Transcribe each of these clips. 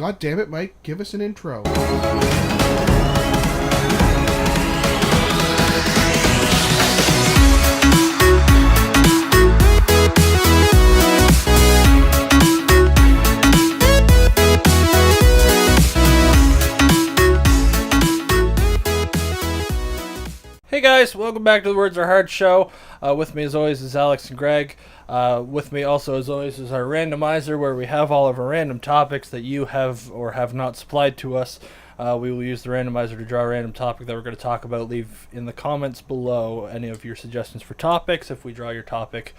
God damn it, Mike. Give us an intro. Hey guys, welcome back to the Words Are Hard show. With me as always is Alex and Greg. With me also as always is our randomizer where we have all of our random topics that you have or have not supplied to us. We will use the randomizer to draw a random topic that we're going to talk about. Leave in the comments below any of your suggestions for topics. If we draw your topic,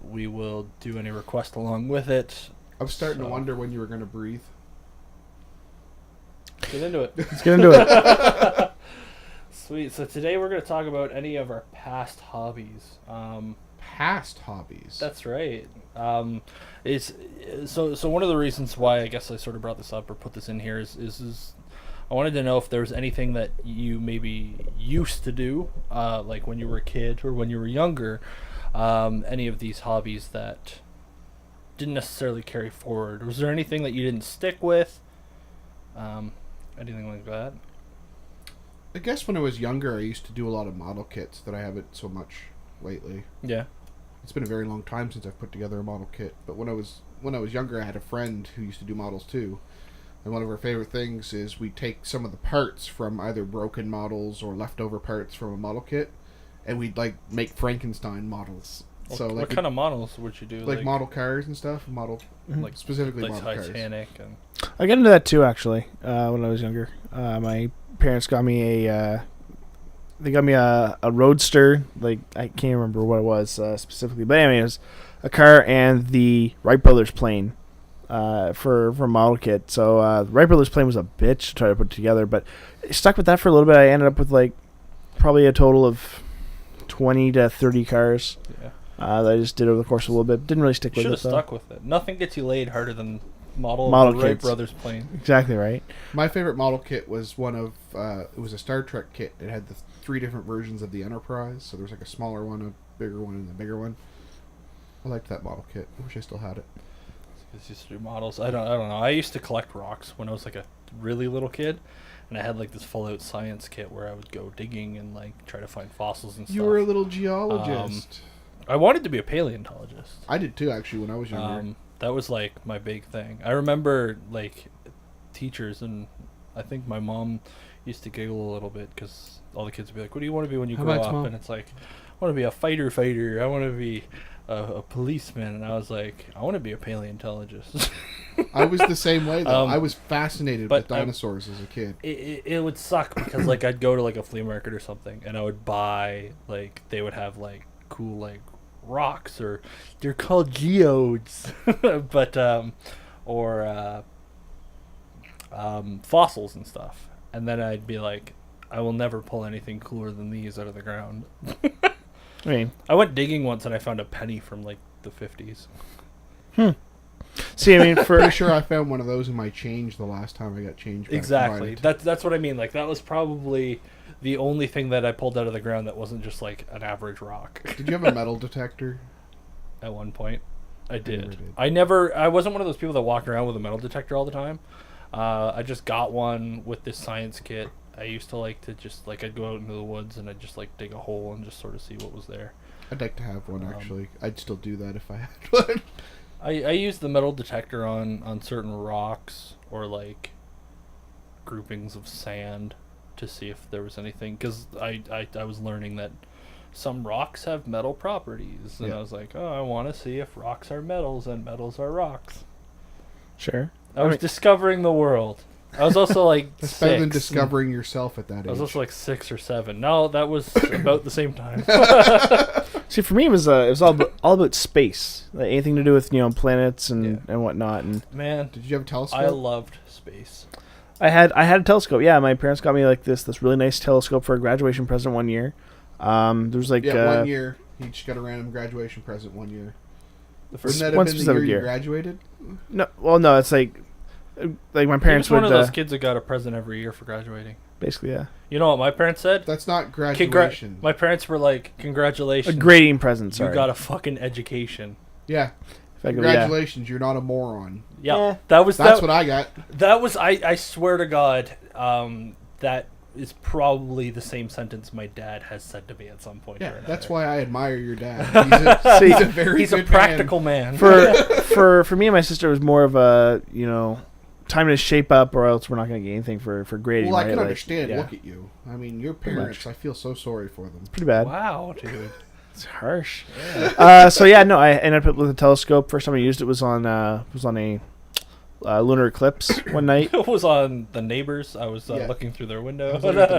we will do any request along with it. I'm starting to wonder when you were going to breathe. Get into it. Let's get into it. Sweet. So today we're going to talk about any of our past hobbies. Past hobbies? That's right. So one of the reasons why I guess I sort of brought this up or put this in here is I wanted to know if there was anything that you maybe used to do, like when you were a kid or when you were younger, any of these hobbies that didn't necessarily carry forward. Was there anything that you didn't stick with? Anything like that? I guess when I was younger, I used to do a lot of model kits that I haven't so much lately. Yeah. It's been a very long time since I've put together a model kit. But when I was younger, I had a friend who used to do models too. And one of our favorite things is we take some of the parts from either broken models or leftover parts from a model kit, and we'd like make Frankenstein models. So what kind of models would you do? Like model cars and stuff. Like specifically like model cars. Titanic and. I got into that too, actually. When I was younger, my parents got me a Roadster. Like I can't remember what it was specifically, but anyway, it was a car and the Wright Brothers plane for a model kit. So the Wright Brothers plane was a bitch to try to put together, but I stuck with that for a little bit. I ended up with like probably a total of 20 to 30 cars. Yeah. That I just did over the course of a little bit. Didn't really stick with it. Should have stuck with it. Nothing gets you laid harder than model Model of the Wright kits. Brothers plane. Exactly right. My favorite model kit was one of it was a Star Trek kit. It had the 3 different versions of the Enterprise. So there was like a smaller one, a bigger one, and a bigger one. I liked that model kit. I wish I still had it. I used to do models. I don't know. I used to collect rocks when I was like a really little kid, and I had like this full out science kit where I would go digging and like try to find fossils and stuff. You were a little geologist. I wanted to be a paleontologist. I did too, actually, when I was younger. That was like my big thing. I remember like teachers, and I think my mom used to giggle a little bit because all the kids would be like, "What do you want to be when you grow up?" Mom? And it's like, "I want to be a fighter. I want to be a policeman." And I was like, "I want to be a paleontologist." I was the same way though. I was fascinated with but dinosaurs as a kid. It would suck because like I'd go to like a flea market or something, and I would buy like they would have like cool like rocks, or they're called geodes, but fossils and stuff, and then I'd be like, I will never pull anything cooler than these out of the ground. I mean, I went digging once and I found a penny from like the 50s. see, I mean, Pretty sure I found one of those in my change the last time I got change back Exactly. provided. That's what I mean. Like that was probably the only thing that I pulled out of the ground that wasn't just like an average rock. Did you have a metal detector? At one point, I did. never did. I wasn't one of those people that walked around with a metal detector all the time. I just got one with this science kit. I used to like to just like I'd go out into the woods and I'd just like dig a hole and just sort of see what was there. I'd like to have one actually. I'd still do that if I had one. I used the metal detector on certain rocks or like groupings of sand to see if there was anything, because I was learning that some rocks have metal properties, and Yeah. I was like, oh, I want to see if rocks are metals and metals are rocks. sure. I was discovering the world. I was also like That's 6. better than discovering yourself at that age. I was also like 6 or 7. No, that was about the same time. See, for me, it was all about space. Like, anything to do with planets and whatnot. And Man, Did you have a telescope? I loved space. I had a telescope. Yeah, my parents got me like this really nice telescope for a graduation present one year. There was like 1 year. He just got a random graduation present 1 year. The Wouldn't first that one have been the specific year year. you graduated? No, it's like my parents one would of those kids that got a present every year for graduating. basically, yeah, You know what my parents said? That's not graduation. My parents were like, congratulations. a grading present. You Sorry, got a fucking education. Yeah. Congratulations, you're not a moron. Yeah, Yeah. That's what I got. That was I swear to God, that is probably the same sentence my dad has said to me at some point. Yeah, or that's another. why I admire your dad. He's a very He's a good practical man. For me and my sister, it was more of a time to shape up, or else we're not going to get anything for grading. Well, I right? can Like, understand. yeah. Look at you. I mean, your parents. I feel so sorry for them. Pretty bad. Wow, dude. It's harsh. I ended up with a telescope. First time I used it was on a lunar eclipse one night. It was on the neighbors. I was looking through their window. I was looking at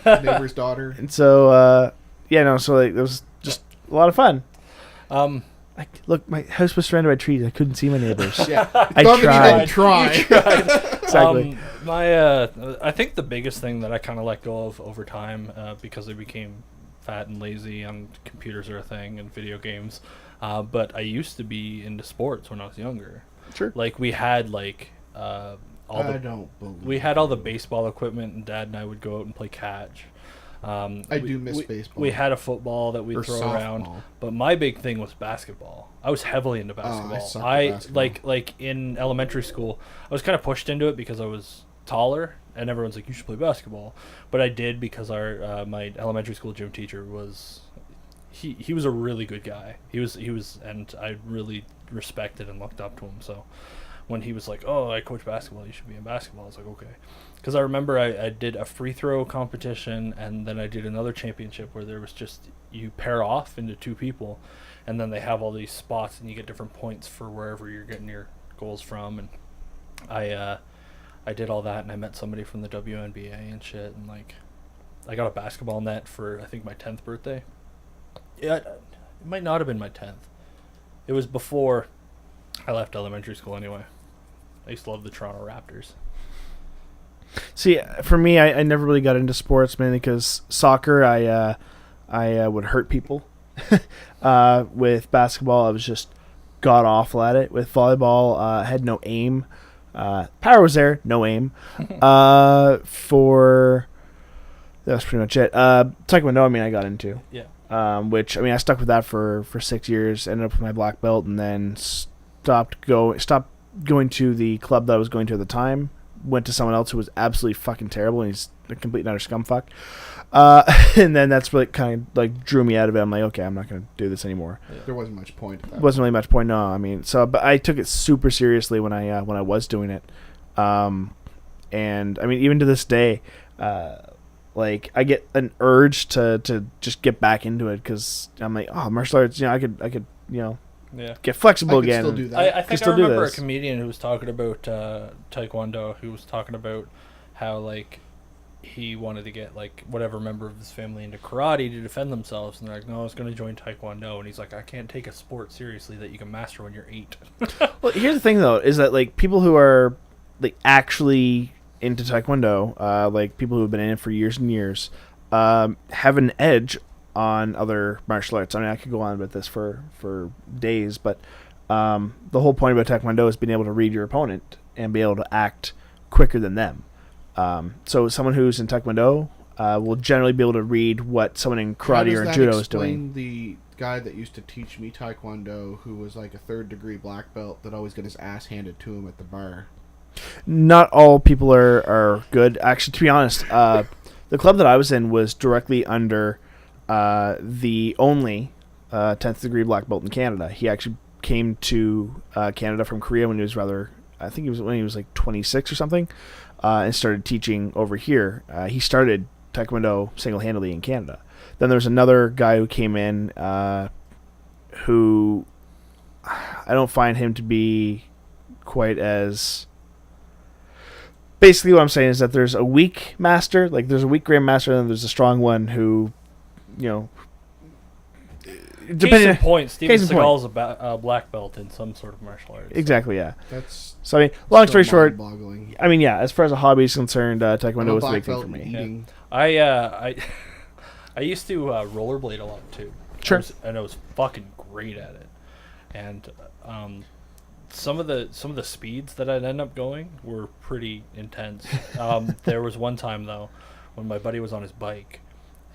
the neighbor's daughter. And so it was just a lot of fun. Look, my house was surrounded by trees. I couldn't see my neighbors. Yeah, I tried. Try. Exactly. I think the biggest thing that I kind of let go of over time, because I became fat and lazy, and computers are a thing, and video games. But I used to be into sports when I was younger. Sure. Like we had all the baseball equipment, and Dad and I would go out and play catch. I do miss baseball. We had a football that we'd Or throw softball. around, but my big thing was basketball. I was heavily into basketball. I sucked at basketball. like in elementary school, I was kind of pushed into it because I was taller, and everyone's like, "You should play basketball." But I did because our my elementary school gym teacher was he was a really good guy. He was and I really respected and looked up to him. So when he was like, "Oh, I coach basketball, you should be in basketball," I was like, "Okay." Because I remember I did a free throw competition, and then I did another championship where there was just, you pair off into two people, and then they have all these spots, and you get different points for wherever you're getting your goals from. And I did all that, and I met somebody from the WNBA and shit, and I got a basketball net for I think my 10th birthday. Yeah, it might not have been my 10th. It was before I left elementary school anyway. I used to love the Toronto Raptors. See, for me, I never really got into sports, mainly because soccer, I would hurt people. With basketball, I was just god awful at it. With volleyball, I had no aim. Power was there, no aim. That was pretty much it. Taekwondo, I got into. Yeah. Which I stuck with that for 6 years. Ended up with my black belt, and then stopped going to the club that I was going to at the time. Went to someone else who was absolutely fucking terrible, and he's a complete and utter scumfuck. And then that's what kind of drew me out of it. I'm like, okay, I'm not going to do this anymore. Yeah. There wasn't much point to that. Wasn't really much point. No, but I took it super seriously when I was doing it. And even to this day, I get an urge to just get back into it, because I'm like, oh, martial arts, I could get flexible I could again. still do that. I think I remember a comedian who was talking about Taekwondo, who was talking about how he wanted to get whatever member of his family into karate to defend themselves, and they're like, no, I was going to join Taekwondo, and he's like, I can't take a sport seriously that you can master when you're 8. Well, here's the thing though, is that people who are actually into Taekwondo, people who have been in it for years and years, have an edge on other martial arts. I could go on about this for days, but the whole point about Taekwondo is being able to read your opponent and be able to act quicker than them. So someone who's in Taekwondo will generally be able to read what someone in karate or in judo is doing. The guy that used to teach me Taekwondo, who was a 3rd degree black belt, that always got his ass handed to him at the bar. Not all people are good. Actually, to be honest, the club that I was in was directly under the only 10th degree black belt in Canada. He actually came to Canada from Korea when he was when he was 26 or something, and started teaching over here. He started Taekwondo single-handedly in Canada. Then there was another guy who came in who I don't find him to be quite as... Basically what I'm saying is that there's a weak master, there's a weak grandmaster, and then there's a strong one who, Case in point, Steven Seagal's a black belt in some sort of martial arts. Exactly, yeah. That's so long story short, mind-boggling. As far as a hobby is concerned, Taekwondo was the big thing for me. Yeah. I used to rollerblade a lot too. Sure. I was fucking great at it, and some of the speeds that I'd end up going were pretty intense. There was one time though when my buddy was on his bike,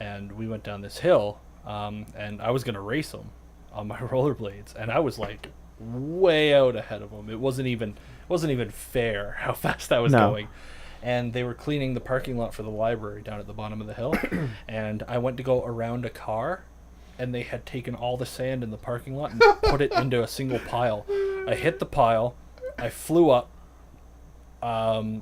and we went down this hill, and I was gonna race him on my rollerblades, and I was way out ahead of them. It wasn't even fair how fast I was going. And they were cleaning the parking lot for the library down at the bottom of the hill. And I went to go around a car, and they had taken all the sand in the parking lot and put it into a single pile. I hit the pile. I flew up. I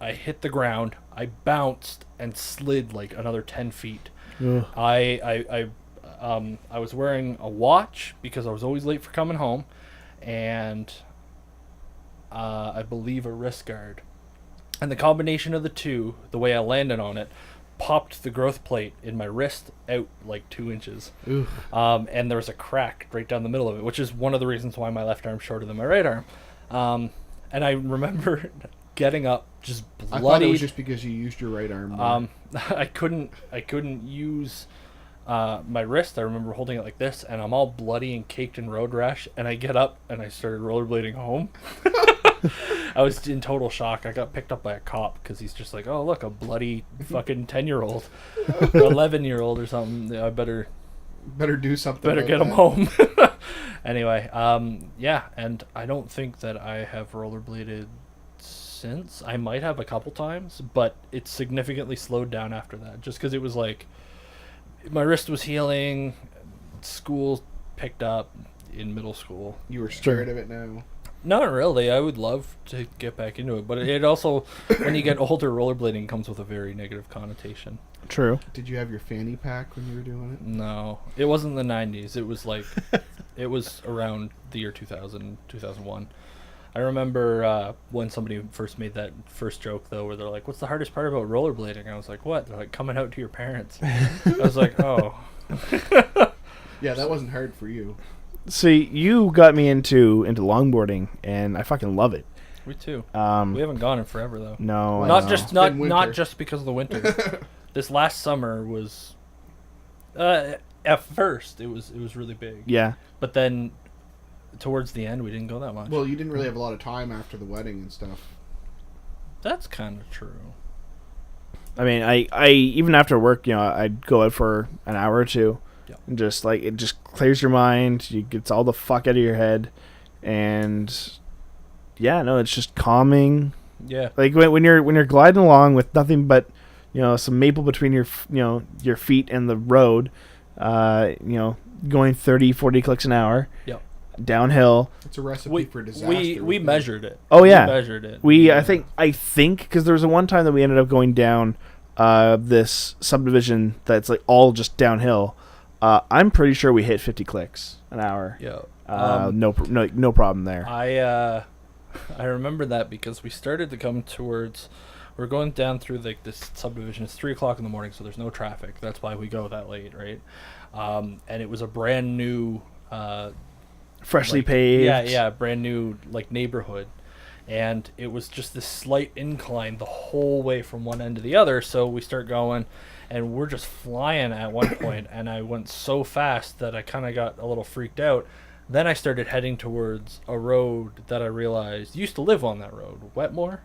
hit the ground. I bounced and slid like another 10 feet. Ugh. I was wearing a watch because I was always late for coming home, and I believe a wrist guard. And the combination of the two, the way I landed on it, popped the growth plate in my wrist out like 2 inches. And there was a crack right down the middle of it, which is one of the reasons why my left arm's shorter than my right arm. And I remember getting up just bloodied. I thought it was just because you used your right arm. I couldn't use my wrist. I remember holding it like this, and I'm all bloody and caked in road rash. And I get up and I started rollerblading home. I was in total shock. I got picked up by a cop because he's just like, "Oh, look, a bloody fucking 10-year-old, 11-year-old or something. I better do something. Better get him home." Anyway, yeah, and I don't think that I have rollerbladed since. I might have a couple times, but it's significantly slowed down after that, just because it was like my wrist was healing, school picked up in middle school. You were scared of it now? Not really. I would love to get back into it, but it also, when you get older, rollerblading comes with a very negative connotation. True. Did you have your fanny pack when you were doing it? No. It wasn't the 90s. It was like, it was around the year 2000, 2001. I remember when somebody first made that first joke, though, where they're like, "What's the hardest part about rollerblading?" I was like, "What?" They're like, "Coming out to your parents." I was like, "Oh." Yeah, that wasn't hard for you. See, you got me into longboarding, and I fucking love it. Me too. We haven't gone in forever, though. No, not I just know. not just because of the winter. This last summer was, at first it was really big. Yeah, but then towards the end we didn't go that much. Well, you didn't really have a lot of time after the wedding and stuff. That's kind of true. I mean, I even after work, I'd go out for an hour or two. Yep. And just like it just clears your mind, you gets all the fuck out of your head, and yeah, no, it's just calming. Yeah, like when you're gliding along with nothing but some maple between your your feet and the road, going 30-40 clicks an hour. Yep. Downhill. It's a recipe for disaster. We measured it. Oh yeah, we measured it. I think because there was a one time that we ended up going down this subdivision that's like all just downhill. I'm pretty sure we hit 50 clicks an hour. Yeah. No problem there. I remember that because we started to come towards. We're going down through this subdivision. It's 3:00 in the morning, so there's no traffic. That's why we go that late, right? And it was a brand new, freshly paved. Yeah, brand new neighborhood, and it was just this slight incline the whole way from one end to the other. So we start going, and we're just flying at one point, and I went so fast that I kind of got a little freaked out. Then I started heading towards a road that I realized used to live on that road, Wetmore.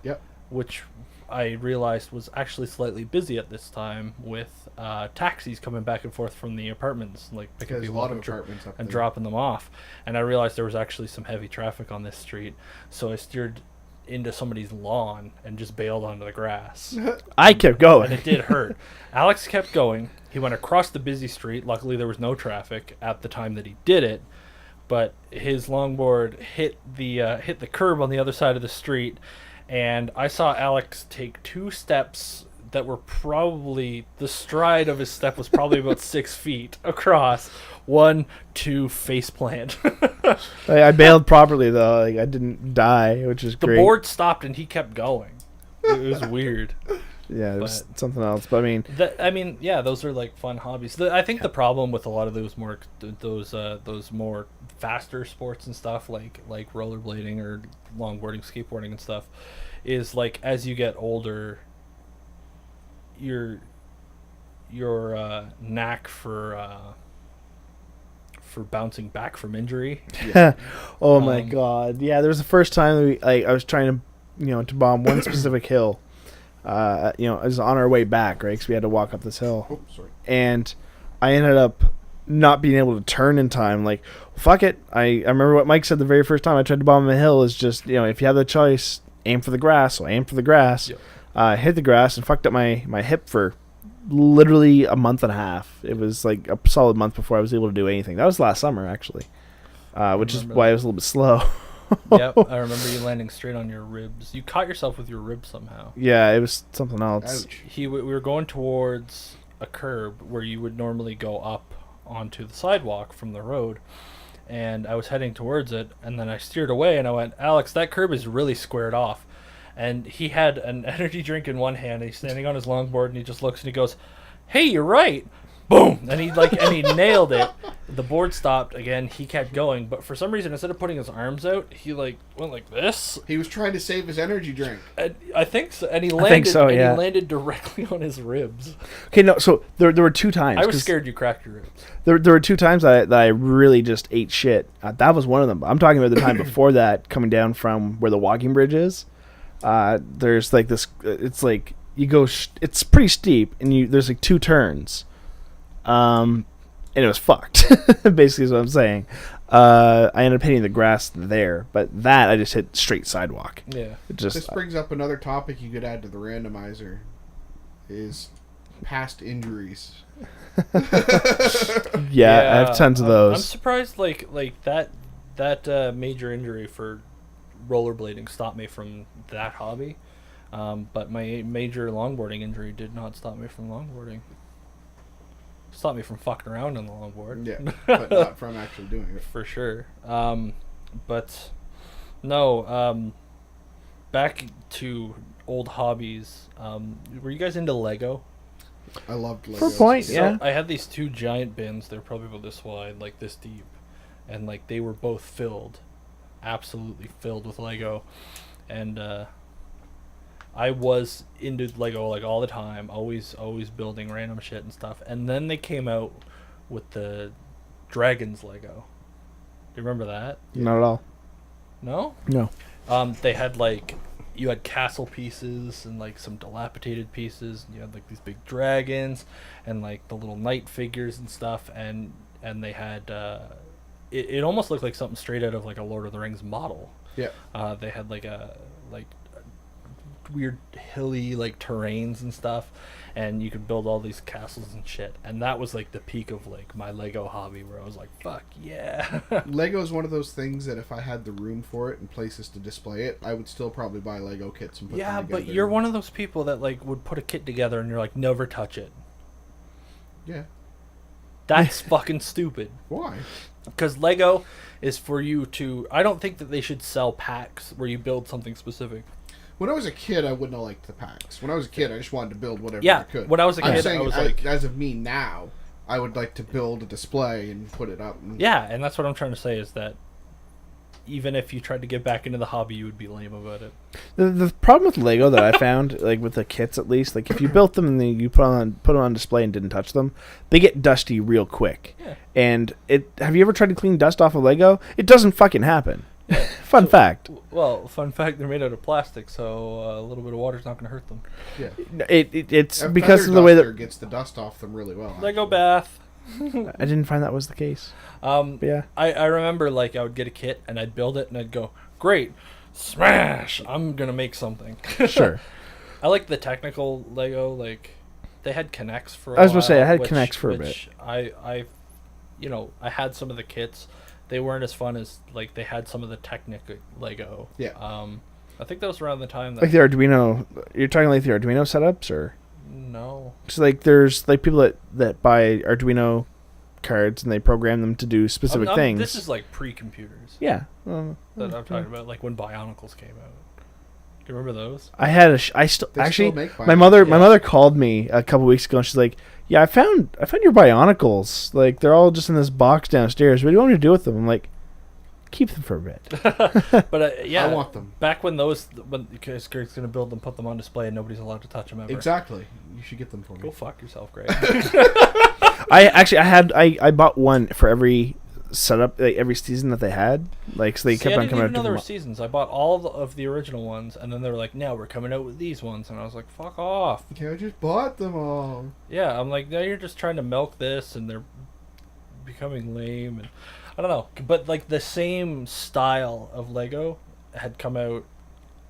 Yep. Which I realized was actually slightly busy at this time with taxis coming back and forth from the apartments, picking people up and dropping them off. And I realized there was actually some heavy traffic on this street, so I steered into somebody's lawn and just bailed onto the grass. I kept going. And it did hurt. Alex kept going. He went across the busy street. Luckily, there was no traffic at the time that he did it, but his longboard hit the curb on the other side of the street. And I saw Alex take 2 steps that were probably, the stride of his step was probably about 6 feet across. 1, 2, face plant. I bailed properly, though. I didn't die, which is great. The board stopped and he kept going. It was weird. Yeah, it was something else. But I mean, yeah, those are fun hobbies. I think the problem with a lot of those more faster sports and stuff like rollerblading or longboarding, skateboarding and stuff is as you get older, your knack for bouncing back from injury. Yeah. Oh my god. Yeah, there was the first time that I was trying to bomb one specific hill. It was on our way back, right? Because we had to walk up this hill. Oh, sorry. And I ended up not being able to turn in time. Like, fuck it. I remember what Mike said the very first time I tried to bomb a hill is just, if you have the choice, aim for the grass. So I aimed for the grass, hit the grass, and fucked up my hip for literally a month and a half. It was like a solid month before I was able to do anything. That was last summer, actually, which is why I was a little bit slow. Yep, I remember you landing straight on your ribs. You caught yourself with your ribs somehow. Yeah, it was something else. Ouch. We were going towards a curb where you would normally go up onto the sidewalk from the road, and I was heading towards it, and then I steered away, and I went, Alex, that curb is really squared off. And he had an energy drink in one hand, and he's standing on his longboard, and he just looks and he goes, hey, you're right. Boom! And he nailed it. The board stopped again. He kept going, but for some reason, instead of putting his arms out, he went like this. He was trying to save his energy drink. And I think so. And he landed. He landed directly on his ribs. Okay, no. So there were 2 times. I was scared you cracked your ribs. There were 2 times that I really just ate shit. That was one of them. I'm talking about the time before that, coming down from where the walking bridge is. There's like this. It's like you go. It's pretty steep, and there's like 2 turns. And it was fucked. Basically, is what I'm saying. I ended up hitting the grass there, but that I just hit straight sidewalk. Yeah. This brings up another topic you could add to the randomizer: is past injuries. Yeah, I have tons of those. I'm surprised, like that major injury for rollerblading stopped me from that hobby, but my major longboarding injury did not stop me from longboarding. Stopped me from fucking around on the longboard. Yeah, but not from actually doing it. For sure. But no, back to old hobbies. Were you guys into Lego? I loved Legos. For a point, yeah. I had these 2 giant bins. They're probably about this wide, like this deep. And like they were both filled. Absolutely filled with Lego. And I was into Lego like all the time, always building random shit and stuff. And then they came out with the Dragons Lego. Do you remember that? Not at all. No? No. They had like, you had castle pieces and like some dilapidated pieces. And you had like these big dragons and like the little knight figures and stuff. And they had it almost looked like something straight out of like a Lord of the Rings model. Yeah. They had like weird hilly like terrains and stuff, and you could build all these castles and shit. And that was like the peak of like my Lego hobby, where I was like, fuck yeah. Lego is one of those things that if I had the room for it and places to display it, I would still probably buy Lego kits and put them together. But you're one of those people that like would put a kit together and you're like, never touch it. Yeah. That's fucking stupid. Why? Because Lego is for you to... I don't think that they should sell packs where you build something specific. When I was a kid, I wouldn't have liked the packs. When I was a kid, I just wanted to build whatever I could. When I was a kid, saying, I was like... As of me now, I would like to build a display and put it up. Yeah, and that's what I'm trying to say, is that even if you tried to get back into the hobby, you would be lame about it. The problem with Lego that I found, like with the kits at least, like if you built them and then you put them on display and didn't touch them, they get dusty real quick. Yeah. And have you ever tried to clean dust off of Lego? It doesn't fucking happen. Fun fact. Well, fun fact, they're made out of plastic, so a little bit of water's not going to hurt them. Yeah. It's A because of feather the way duster that gets the dust off them really well. Lego actually. bath. I didn't find that was the case. But yeah. I remember like I would get a kit and I'd build it and I'd go, great, smash, I'm going to make something. Sure. I like the technical Lego, like they had Connects for a while. I was going to say, I had Connects for a bit. I had some of the kits. They weren't as fun as, like, they had some of the Technic Lego. Yeah. I think that was around the time that... Like the Arduino, you're talking like the Arduino setups, or? No. So like there's like people that buy Arduino cards and they program them to do specific things. This is like pre-computers. Yeah. That I'm talking about, like when Bionicles came out. Do you remember those? I had They still make my mother Bionicles. called me a couple weeks ago and she's like, "Yeah, I found your Bionicles. Like they're all just in this box downstairs. What do you want me to do with them?" I'm like, "Keep them for a bit." But yeah, I want them. Back when because Greg's gonna build them, put them on display, and nobody's allowed to touch them ever. Exactly. You should get them for me. Go fuck yourself, Greg. I bought one for every setup, like every season that they had. Like so they kept on coming out. I didn't even know with there were different seasons. I bought all of the original ones, and then they were like, "Now we're coming out with these ones," and I was like, "Fuck off." Okay, I just bought them all. Yeah, I'm like, now you're just trying to milk this, and becoming lame, and I don't know. But like the same style of Lego had come out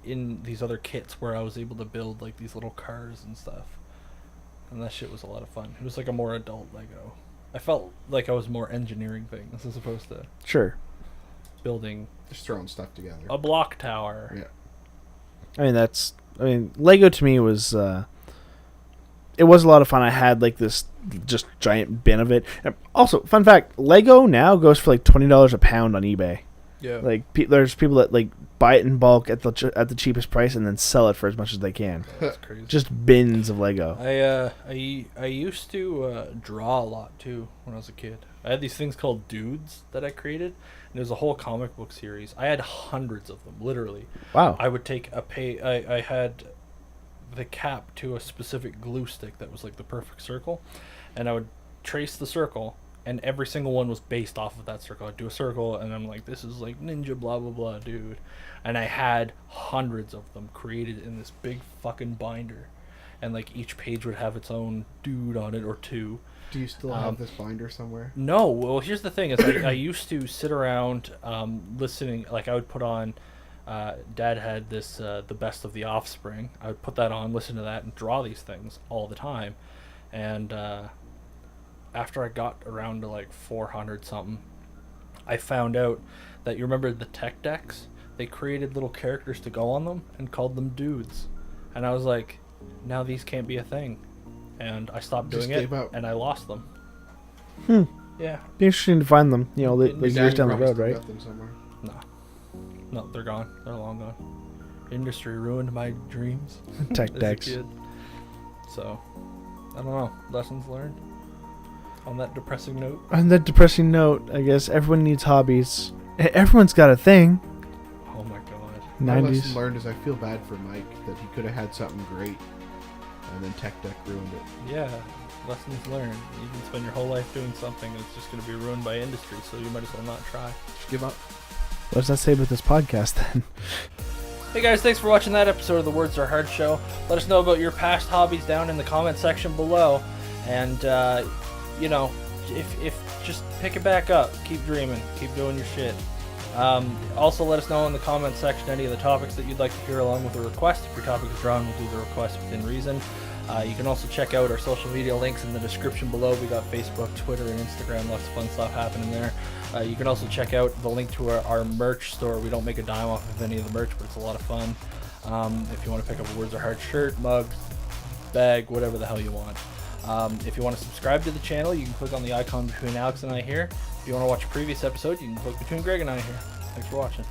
in these other kits where I was able to build like these little cars and stuff, and that shit was a lot of fun. It was like a more adult Lego. I felt like I was more engineering things as opposed to Sure. building Just throwing stuff together. a block tower. Yeah. I mean, Lego to me was, it was a lot of fun. I had like this just giant bin of it. And also, fun fact, Lego now goes for like $20 a pound on eBay. Yeah. Like, there's people that like buy it in bulk at the cheapest price and then sell it for as much as they can. That's crazy. Just bins of Lego. I used to draw a lot too when I was a kid. I had these things called dudes that I created, and there's a whole comic book series. I had hundreds of them, literally. Wow. I would take I had the cap to a specific glue stick that was like the perfect circle, and I would trace the circle, and every single one was based off of that circle. I'd do a circle, and I'm like, this is like ninja blah blah blah, dude. And I had hundreds of them created in this big fucking binder, and like each page would have its own dude on it or two. Do you still have this binder somewhere? No. Well, here's the thing: is I used to sit around listening. Like I would put on. Dad had this The Best of the Offspring. I would put that on, listen to that, and draw these things all the time. And after I got around to like 400 something, I found out that you remember the tech decks? They created little characters to go on them and called them dudes. And I was like, now these can't be a thing. And I stopped doing Just it, gave up. and I lost them. Yeah. Be interesting to find them, you know, Your like Your years dad down the probably road, still right? got them somewhere. No, they're gone. They're long gone. Industry ruined my dreams Tech as a decks. kid. So, I don't know. Lessons learned. On that depressing note. On that depressing note, I guess everyone needs hobbies. Everyone's got a thing. Oh my god. My 90s. lesson learned is I feel bad for Mike that he could have had something great, and then Tech Deck ruined it. Yeah. Lessons learned. You can spend your whole life doing something that's just going to be ruined by industry, so you might as well not try. Just give up. What does that say about this podcast then? Hey guys, thanks for watching that episode of the Words Are Hard show. Let us know about your past hobbies down in the comment section below. And, you know, if just pick it back up. Keep dreaming. Keep doing your shit. Also, let us know in the comment section any of the topics that you'd like to hear along with a request. If your topic is drawn, we'll do the request within reason. You can also check out our social media links in the description below. We got Facebook, Twitter, and Instagram. Lots of fun stuff happening there. You can also check out the link to our merch store. We don't make a dime off of any of the merch, but it's a lot of fun. If you want to pick up a Words Are Hard shirt, mug, bag, whatever the hell you want. If you want to subscribe to the channel, you can click on the icon between Alex and I here. If you want to watch a previous episode, you can click between Greg and I here. Thanks for watching.